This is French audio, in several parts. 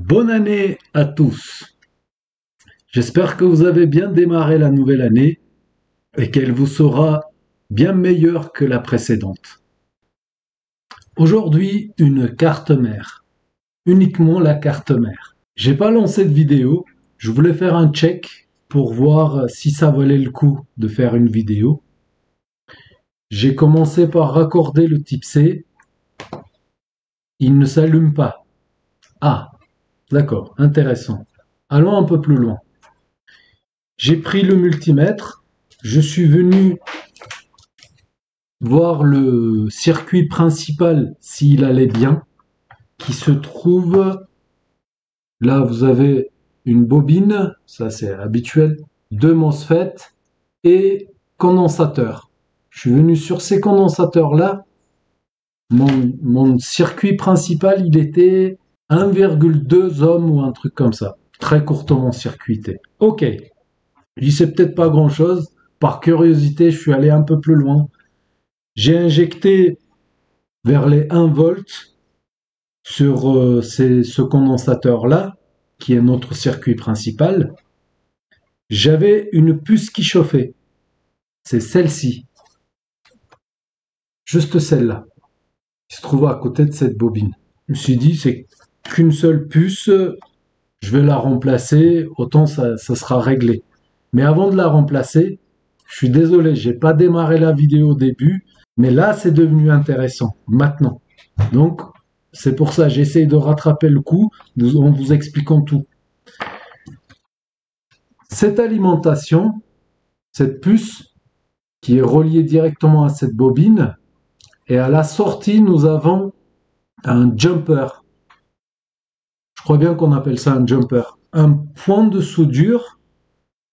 Bonne année à tous. J'espère que vous avez bien démarré la nouvelle année et qu'elle vous sera bien meilleure que la précédente. Aujourd'hui, une carte mère. Uniquement la carte mère. J'ai pas lancé de vidéo. Je voulais faire un check pour voir si ça valait le coup de faire une vidéo. J'ai commencé par raccorder le type C. Il ne s'allume pas. Ah, d'accord, intéressant. Allons un peu plus loin. J'ai pris le multimètre, je suis venu voir le circuit principal s'il allait bien, qui se trouve, là vous avez une bobine, ça c'est habituel, deux MOSFET et condensateur. Je suis venu sur ces condensateurs-là, mon circuit principal il était 1,2 ohms ou un truc comme ça, très courtement circuité. Ok. Je dis c'est peut-être pas grand chose. Par curiosité, je suis allé un peu plus loin. J'ai injecté vers les 1 volt sur ce condensateur-là, qui est notre circuit principal. J'avais une puce qui chauffait. C'est celle-ci. Juste celle-là. Qui se trouve à côté de cette bobine. Je me suis dit, c'est qu'une seule puce. Je vais la remplacer. Autant ça sera réglé. Mais avant de la remplacer, je suis désolé, j'ai pas démarré la vidéo au début, mais là c'est devenu intéressant, maintenant. Donc c'est pour ça j'essaye de rattraper le coup en vous expliquant tout. Cette alimentation, cette puce qui est reliée directement à cette bobine, et à la sortie nous avons un jumper. Je crois bien qu'on appelle ça un jumper. Un point de soudure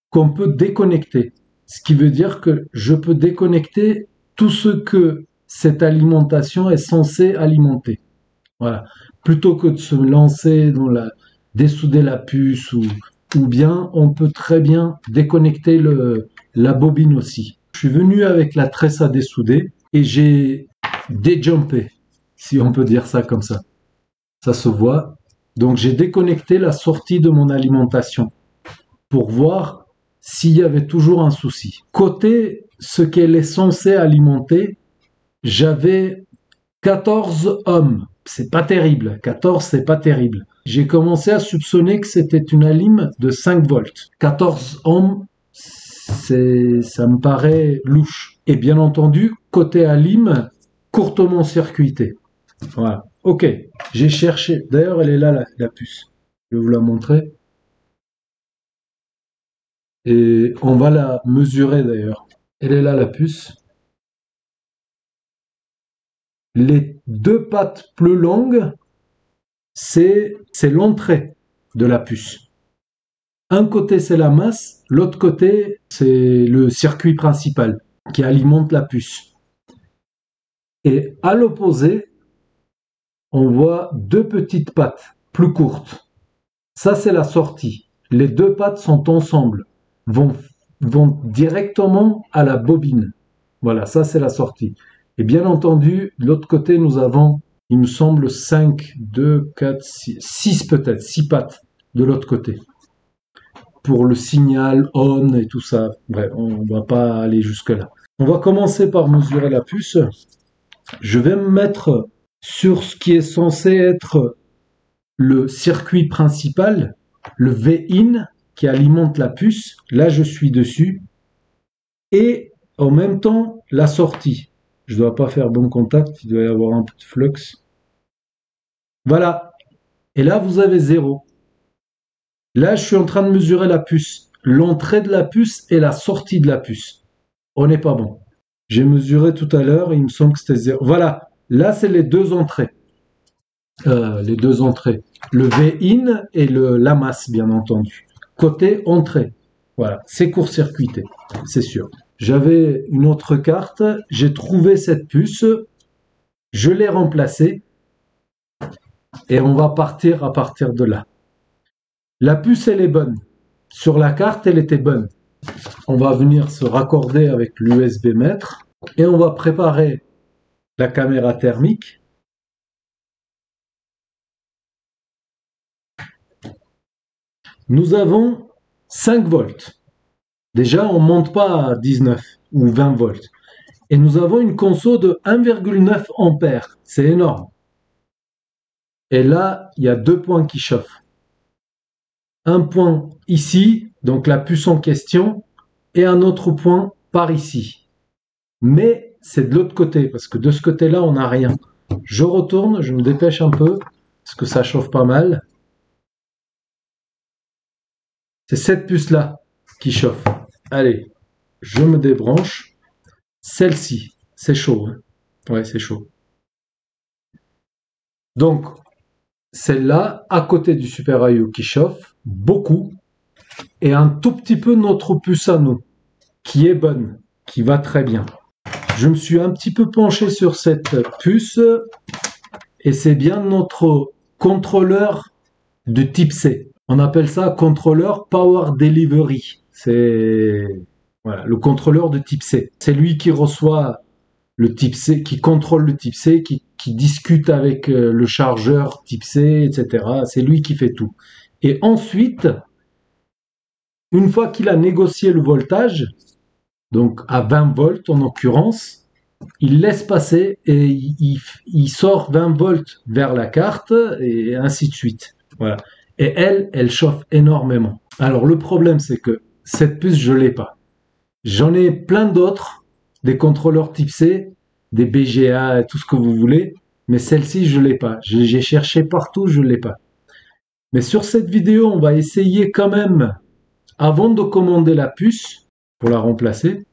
qu'on peut déconnecter. Ce qui veut dire que je peux déconnecter tout ce que cette alimentation est censée alimenter. Voilà. Plutôt que de se lancer dans dessouder la puce ou bien on peut très bien déconnecter la bobine aussi. Je suis venu avec la tresse à dessouder et j'ai déjumpé, si on peut dire ça comme ça. Ça se voit. Donc j'ai déconnecté la sortie de mon alimentation pour voir s'il y avait toujours un souci. Côté ce qu'elle est censée alimenter, j'avais 14 ohms. C'est pas terrible. 14, c'est pas terrible. J'ai commencé à soupçonner que c'était une alim de 5 volts. 14 ohms, ça me paraît louche. Et bien entendu, côté alim, courtement circuité. Voilà. Ok. J'ai cherché. D'ailleurs, elle est là, la puce. Je vais vous la montrer. Et on va la mesurer d'ailleurs. Elle est là la puce. Les deux pattes plus longues, c'est l'entrée de la puce. Un côté c'est la masse, l'autre côté c'est le circuit principal qui alimente la puce. Et à l'opposé, on voit deux petites pattes plus courtes. Ça c'est la sortie. Les deux pattes sont ensemble, vont directement à la bobine. Voilà, ça c'est la sortie. Et bien entendu, de l'autre côté, nous avons, il me semble, 5, 2, 4, 6 peut-être, 6 pattes de l'autre côté. Pour le signal on et tout ça. Bref, on ne va pas aller jusque-là. On va commencer par mesurer la puce. Je vais me mettre sur ce qui est censé être le circuit principal, le V-in, qui alimente la puce. Là, je suis dessus. Et en même temps, la sortie. Je ne dois pas faire bon contact, il doit y avoir un peu de flux. Voilà. Et là, vous avez 0. Là, je suis en train de mesurer la puce. L'entrée de la puce et la sortie de la puce. On n'est pas bon. J'ai mesuré tout à l'heure, il me semble que c'était 0. Voilà. Là, c'est les deux entrées. Les deux entrées. Le V-in et la masse, bien entendu. Côté entrée. Voilà. C'est court-circuité, c'est sûr. J'avais une autre carte, j'ai trouvé cette puce, je l'ai remplacée et on va partir à partir de là. La puce, elle est bonne. Sur la carte, elle était bonne. On va venir se raccorder avec l'USB mètre et on va préparer la caméra thermique. Nous avons 5 volts. Déjà, on ne monte pas à 19 ou 20 volts. Et nous avons une conso de 1,9 ampères. C'est énorme. Et là, il y a 2 points qui chauffent. Un point ici, donc la puce en question, et un autre point par ici. Mais c'est de l'autre côté, parce que de ce côté-là, on n'a rien. Je retourne, je me dépêche un peu, parce que ça chauffe pas mal. C'est cette puce-là qui chauffe. Allez, je me débranche. Celle-ci, c'est chaud. Hein. Ouais, c'est chaud. Donc, celle-là, à côté du Super IO qui chauffe, beaucoup, et un tout petit peu notre puce à nous, qui est bonne, qui va très bien. Je me suis un petit peu penché sur cette puce, et c'est bien notre contrôleur de type C. On appelle ça contrôleur Power Delivery. C'est voilà, le contrôleur de type C. C'est lui qui reçoit le type C, qui contrôle le type C, qui discute avec le chargeur type C, etc. C'est lui qui fait tout. Et ensuite, une fois qu'il a négocié le voltage, donc à 20 volts en l'occurrence, il laisse passer et il sort 20 volts vers la carte et ainsi de suite. Voilà. Et elle chauffe énormément. Alors le problème, c'est que cette puce, je l'ai pas. J'en ai plein d'autres, des contrôleurs type C, des BGA, tout ce que vous voulez, mais celle-ci, je l'ai pas. J'ai cherché partout, je l'ai pas. Mais sur cette vidéo, on va essayer quand même, avant de commander la puce, pour la remplacer,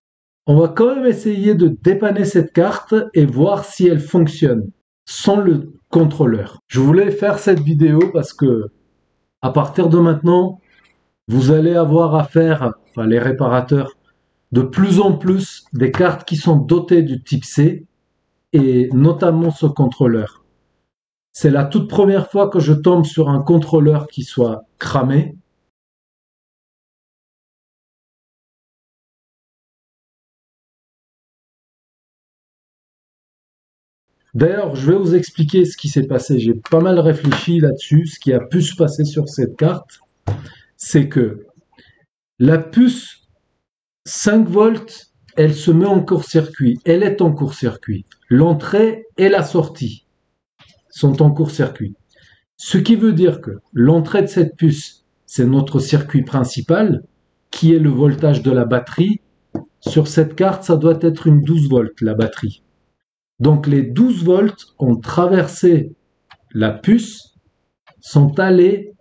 on va quand même essayer de dépanner cette carte et voir si elle fonctionne sans le contrôleur. Je voulais faire cette vidéo parce que à partir de maintenant, vous allez avoir affaire, enfin les réparateurs, de plus en plus des cartes qui sont dotées du type C et notamment ce contrôleur. C'est la toute première fois que je tombe sur un contrôleur qui soit cramé. D'ailleurs, je vais vous expliquer ce qui s'est passé. J'ai pas mal réfléchi là-dessus. Ce qui a pu se passer sur cette carte, c'est que la puce 5 volts, elle se met en court-circuit. Elle est en court-circuit. L'entrée et la sortie sont en court-circuit. Ce qui veut dire que l'entrée de cette puce, c'est notre circuit principal, qui est le voltage de la batterie. Sur cette carte, ça doit être une 12 volts, la batterie. Donc les 12 volts ont traversé la puce, sont allés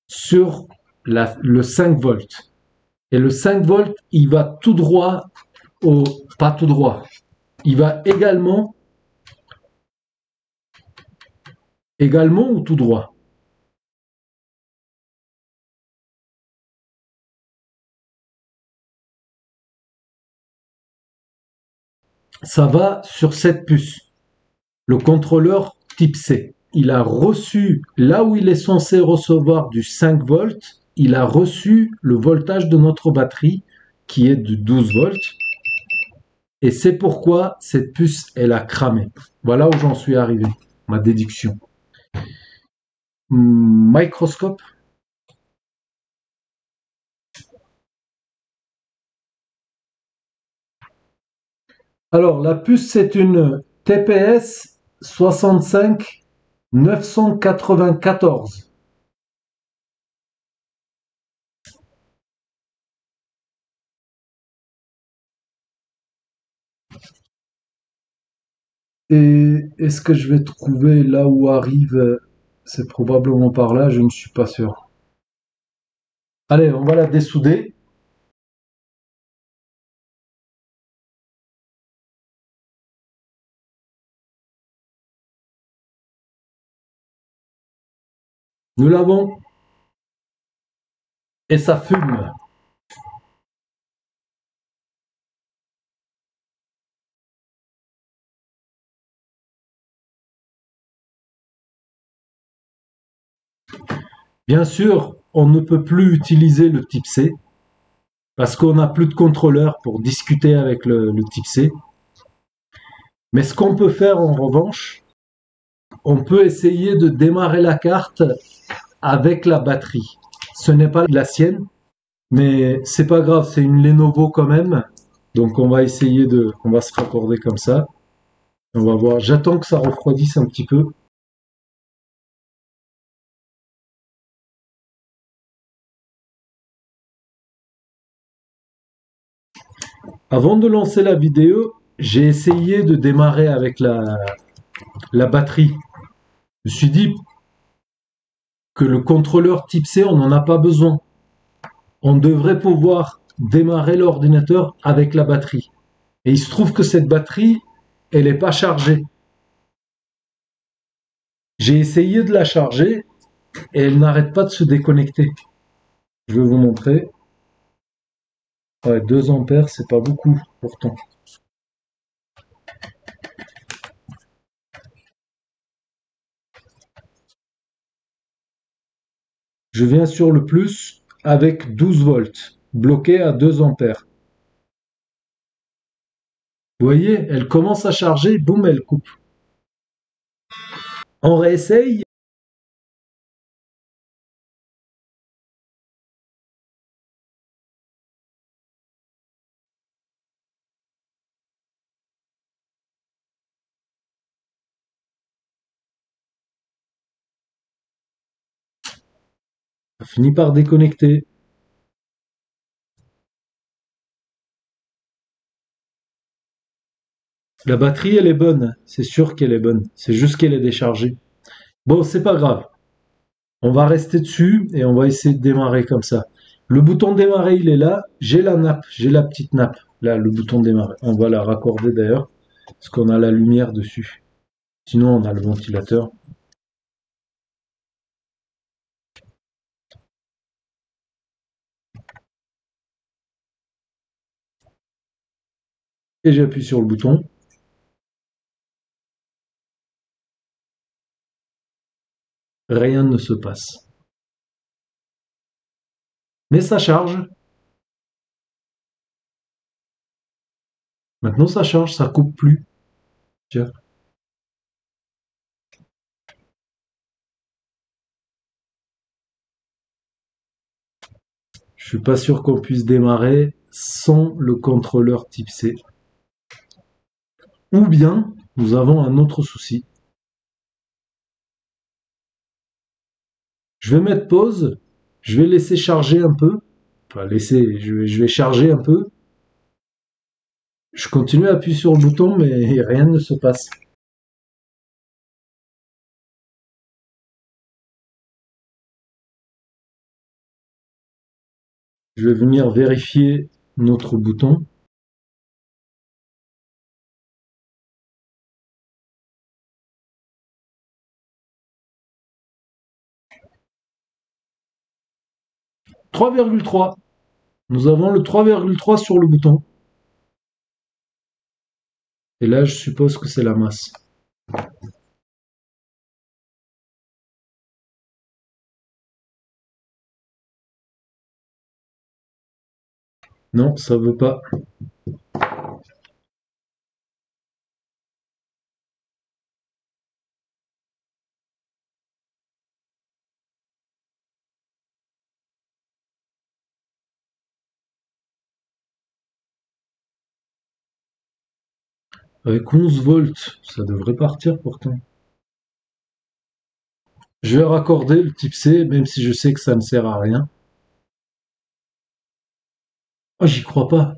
sur le 5 volts. Et le 5 volts, il va tout droit au... Pas tout droit. Il va également ou tout droit. Ça va sur cette puce. Le contrôleur type C. Il a reçu, là où il est censé recevoir du 5 volts, il a reçu le voltage de notre batterie qui est de 12 volts. Et c'est pourquoi cette puce, elle a cramé. Voilà où j'en suis arrivé, ma déduction. Microscope. Alors, la puce, c'est une TPS 65 994. Et est-ce que je vais trouver là où arrive? C'est probablement par là, je ne suis pas sûr. Allez, on va la dessouder. Nous l'avons. Et ça fume. Bien sûr, on ne peut plus utiliser le type C parce qu'on n'a plus de contrôleur pour discuter avec le type C. Mais ce qu'on peut faire en revanche, on peut essayer de démarrer la carte avec la batterie. ce n'est pas la sienne, mais c'est pas grave, c'est une Lenovo quand même. Donc on va se raccorder comme ça. On va voir. J'attends que ça refroidisse un petit peu. Avant de lancer la vidéo, j'ai essayé de démarrer avec la batterie. Je me suis dit que le contrôleur type C, on n'en a pas besoin. On devrait pouvoir démarrer l'ordinateur avec la batterie. Et il se trouve que cette batterie, elle n'est pas chargée. J'ai essayé de la charger et elle n'arrête pas de se déconnecter. Je vais vous montrer. Ouais, 2 ampères, c'est pas beaucoup pourtant. Je viens sur le plus avec 12 volts, bloqué à 2 ampères. Vous voyez, elle commence à charger, boum, elle coupe. On réessaye. Ça finit par déconnecter. La batterie, elle est bonne. C'est sûr qu'elle est bonne. C'est juste qu'elle est déchargée. Bon, c'est pas grave. On va rester dessus et on va essayer de démarrer comme ça. Le bouton démarrer, il est là. J'ai la nappe, j'ai la petite nappe. Là, le bouton démarrer. On va la raccorder d'ailleurs, parce qu'on a la lumière dessus. Sinon, on a le ventilateur. Et j'appuie sur le bouton. Rien ne se passe. Mais ça charge. Maintenant, ça charge, ça coupe plus. Tiens. Je suis pas sûr qu'on puisse démarrer sans le contrôleur type C. Ou bien, nous avons un autre souci. Je vais mettre pause. Je vais laisser charger un peu. Enfin, laisser, je vais charger un peu. Je continue à appuyer sur le bouton, mais rien ne se passe. Je vais venir vérifier notre bouton. « 3,3 ». Nous avons le 3,3 sur le bouton. Et là, je suppose que c'est la masse. Non, ça veut pas. Avec 11 volts, ça devrait partir pourtant. Je vais raccorder le type C, même si je sais que ça ne sert à rien. Oh, j'y crois pas.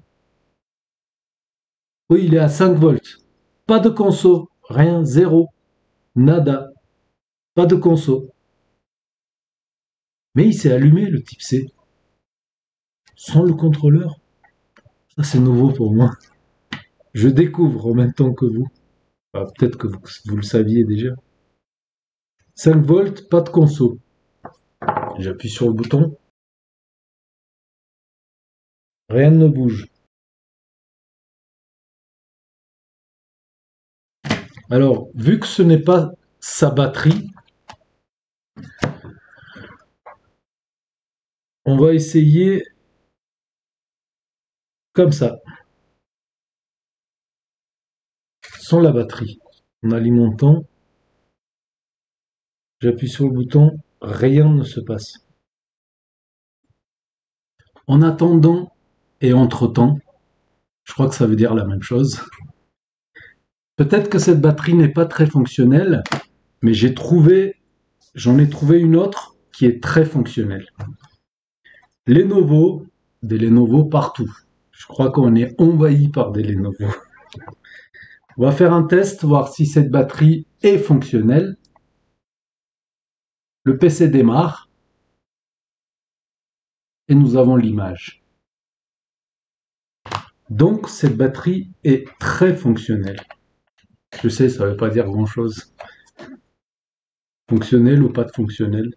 Oui, il est à 5 volts. Pas de conso, rien, zéro, nada, pas de conso. Mais il s'est allumé le type C, sans le contrôleur. Ça c'est nouveau pour moi. Je découvre en même temps que vous. Enfin, peut-être que vous le saviez déjà. 5 volts, pas de conso. J'appuie sur le bouton. Rien ne bouge. Alors, vu que ce n'est pas sa batterie, on va essayer comme ça, sans la batterie. En alimentant, j'appuie sur le bouton, rien ne se passe. En attendant et entre-temps, je crois que ça veut dire la même chose. Peut-être que cette batterie n'est pas très fonctionnelle, mais j'en ai trouvé une autre qui est très fonctionnelle. Lenovo, des Lenovo partout. Je crois qu'on est envahi par des Lenovo. On va faire un test, voir si cette batterie est fonctionnelle. Le PC démarre et nous avons l'image. Donc cette batterie est très fonctionnelle. Je sais, ça ne veut pas dire grand-chose. Fonctionnel ou pas de fonctionnel.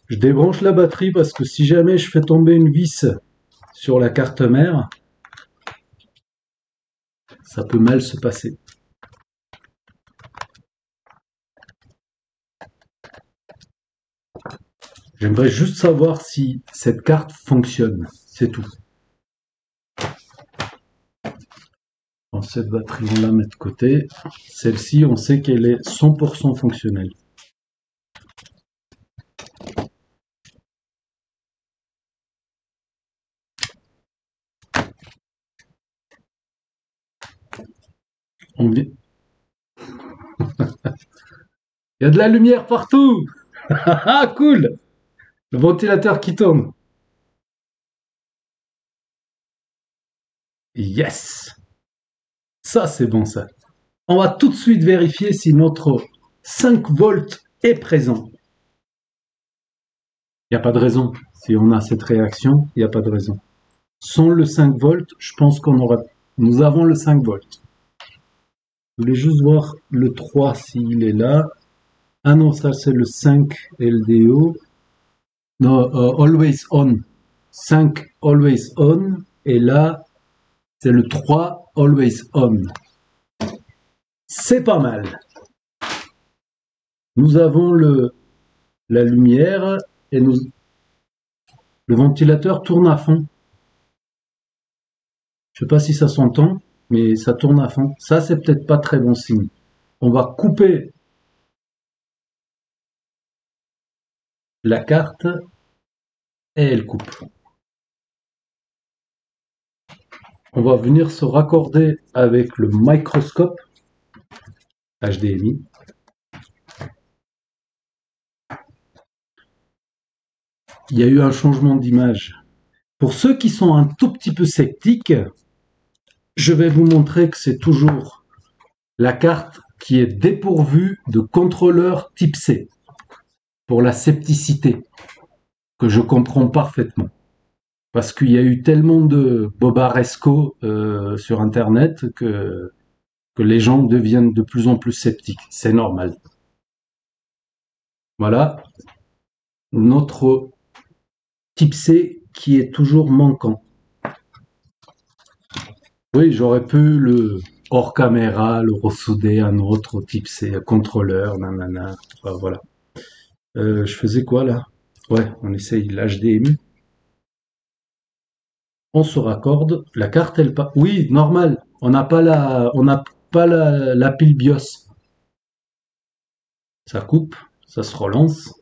Je débranche la batterie parce que si jamais je fais tomber une vis sur la carte mère, ça peut mal se passer. J'aimerais juste savoir si cette carte fonctionne, c'est tout. Bon, cette batterie, on la met de côté. Celle-ci, on sait qu'elle est 100% fonctionnelle. Il y a de la lumière partout. Ah, cool. Le ventilateur qui tourne. Yes. Ça, c'est bon, ça. On va tout de suite vérifier si notre 5 volts est présent. Il n'y a pas de raison. Si on a cette réaction, il n'y a pas de raison. Sans le 5 volts, je pense nous avons le 5 volts. Je voulais juste voir le 3 s'il est là. Ah non, ça c'est le 5 LDO. Non, always on. 5 always on. Et là, c'est le 3 always on. C'est pas mal. Nous avons la lumière et le ventilateur tourne à fond. Je sais pas si ça s'entend, mais ça tourne à fond. Ça, c'est peut-être pas très bon signe. On va couper la carte et elle coupe. On va venir se raccorder avec le microscope HDMI. Il y a eu un changement d'image. Pour ceux qui sont un tout petit peu sceptiques, je vais vous montrer que c'est toujours la carte qui est dépourvue de contrôleur type C. Pour la scepticité, que je comprends parfaitement. Parce qu'il y a eu tellement de bobaresco sur Internet que les gens deviennent de plus en plus sceptiques. C'est normal. Voilà notre type C qui est toujours manquant. Oui, j'aurais pu le hors caméra, le ressouder un autre type C, contrôleur, nanana. Enfin, voilà. Je faisais quoi là? Ouais, on essaye l'HDMI. On se raccorde. La carte, elle pas. Oui, normal. On n'a pas la pile BIOS. Ça coupe, ça se relance.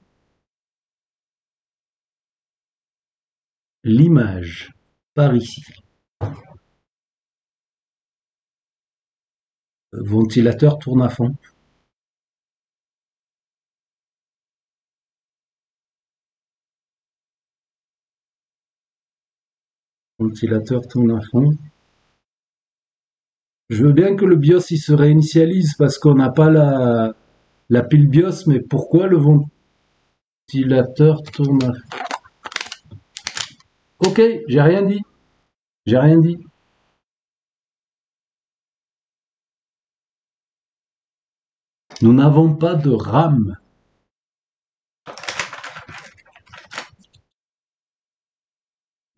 L'image par ici. Ventilateur tourne à fond. Ventilateur tourne à fond. Je veux bien que le BIOS il se réinitialise parce qu'on n'a pas la pile BIOS, mais pourquoi le ventilateur tourne à fond? Ok, j'ai rien dit. J'ai rien dit. Nous n'avons pas de RAM.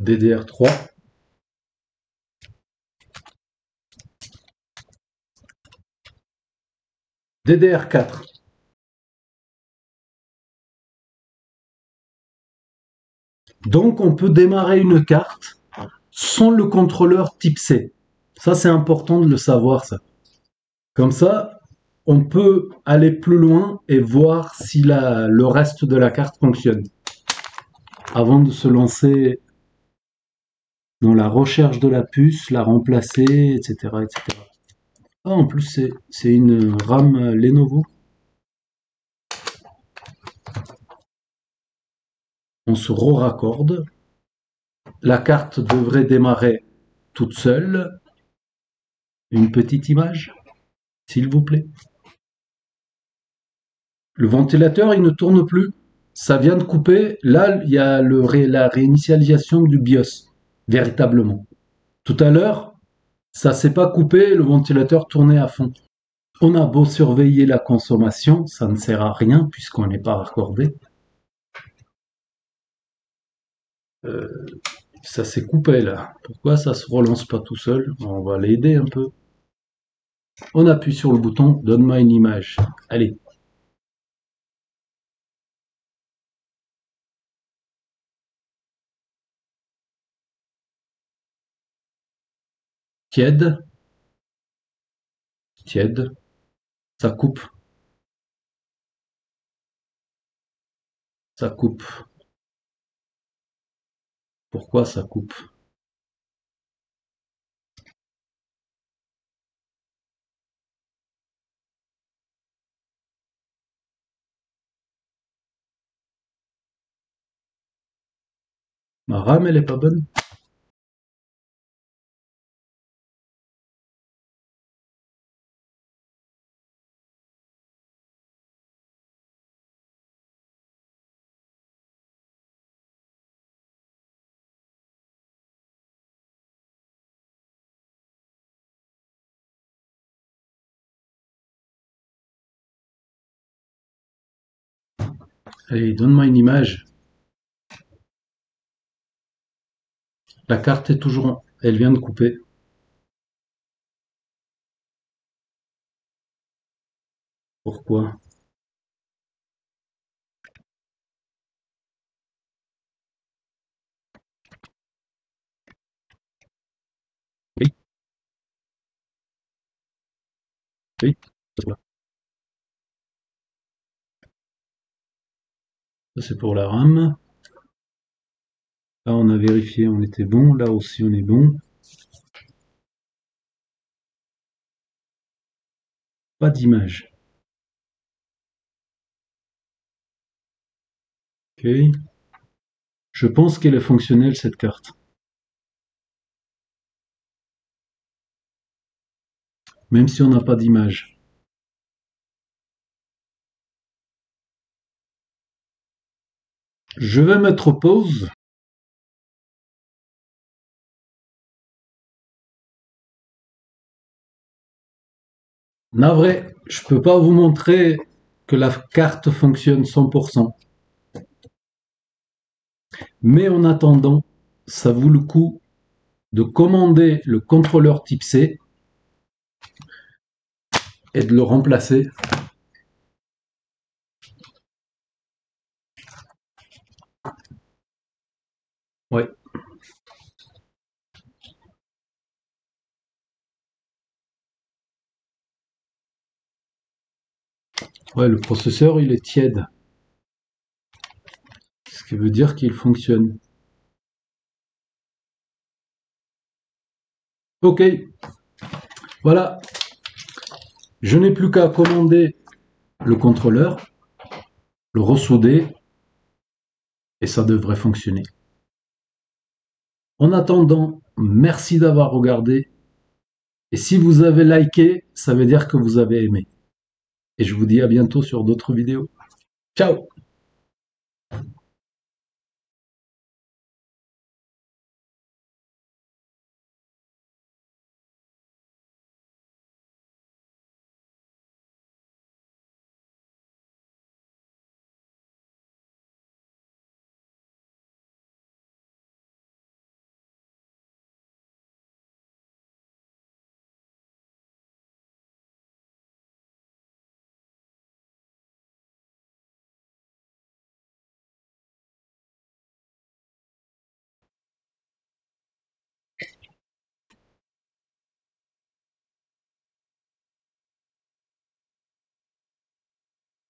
DDR3. DDR4. Donc on peut démarrer une carte sans le contrôleur type C. Ça c'est important de le savoir ça. Comme ça, on peut aller plus loin et voir si le reste de la carte fonctionne avant de se lancer dans la recherche de la puce, la remplacer, etc., etc. Ah, en plus, c'est une RAM Lenovo. On se raccorde. La carte devrait démarrer toute seule. Une petite image, s'il vous plaît. Le ventilateur, il ne tourne plus. Ça vient de couper. Là, il y a la réinitialisation du BIOS, véritablement. Tout à l'heure, ça s'est pas coupé, le ventilateur tournait à fond. On a beau surveiller la consommation, ça ne sert à rien puisqu'on n'est pas raccordé. Ça s'est coupé là. Pourquoi ça se relance pas tout seul? On va l'aider un peu. On appuie sur le bouton, donne-moi une image. Allez. Tiède, tiède, ça coupe, ça coupe. Pourquoi ça coupe? Ma RAM, elle est pas bonne? Allez, donne-moi une image. La carte est toujours... Elle vient de couper. Pourquoi? Oui, oui, ça c'est pour la RAM. Là, on a vérifié, on était bon. Là aussi, on est bon. Pas d'image. Ok. Je pense qu'elle est fonctionnelle, cette carte. Même si on n'a pas d'image. Je vais mettre pause. Navré, je peux pas vous montrer que la carte fonctionne 100%. Mais en attendant, ça vaut le coup de commander le contrôleur type C et de le remplacer. Ouais, ouais, le processeur il est tiède, ce qui veut dire qu'il fonctionne. Ok, voilà, je n'ai plus qu'à commander le contrôleur, le ressouder et ça devrait fonctionner. En attendant, merci d'avoir regardé et si vous avez liké, ça veut dire que vous avez aimé. Et je vous dis à bientôt sur d'autres vidéos. Ciao!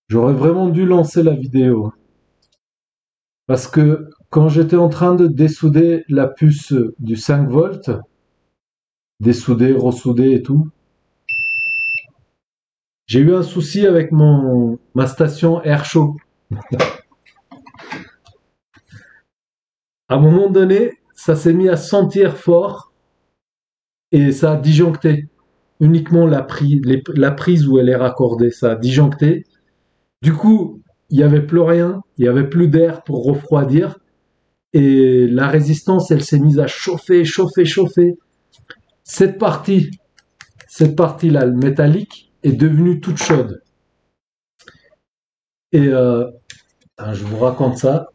J'aurais vraiment dû lancer la vidéo. Parce que quand j'étais en train de dessouder la puce du 5 volts, dessouder, ressouder et tout, j'ai eu un souci avec ma station air chaud. À un moment donné, ça s'est mis à sentir fort et ça a disjoncté. Uniquement la prise où elle est raccordée, ça a disjoncté. Du coup, il n'y avait plus rien, il n'y avait plus d'air pour refroidir. Et la résistance, elle s'est mise à chauffer, chauffer, chauffer. Cette partie, cette partie-là, le métallique, est devenue toute chaude. Et je vous raconte ça.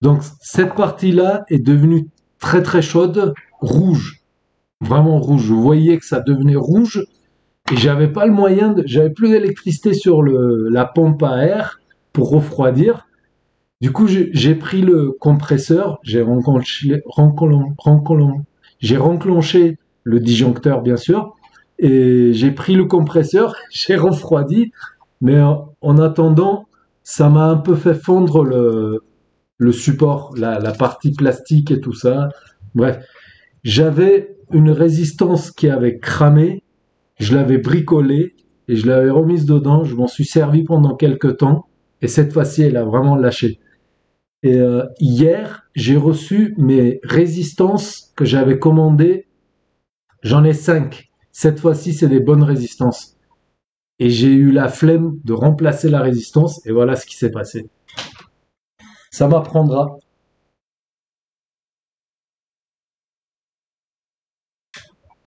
Donc cette partie-là est devenue très très chaude, rouge, vraiment rouge. Je voyais que ça devenait rouge et j'avais pas le moyen j'avais plus d'électricité sur la pompe à air pour refroidir. Du coup, j'ai pris le compresseur, j'ai renclenché le disjoncteur bien sûr et j'ai pris le compresseur, j'ai refroidi, mais en attendant, ça m'a un peu fait fondre le support, la partie plastique et tout ça. Bref, j'avais une résistance qui avait cramé, je l'avais bricolée et je l'avais remise dedans, je m'en suis servi pendant quelques temps et cette fois-ci elle a vraiment lâché. Et hier, j'ai reçu mes résistances que j'avais commandées, j'en ai 5. Cette fois-ci, c'est des bonnes résistances. Et j'ai eu la flemme de remplacer la résistance et voilà ce qui s'est passé. Ça m'apprendra.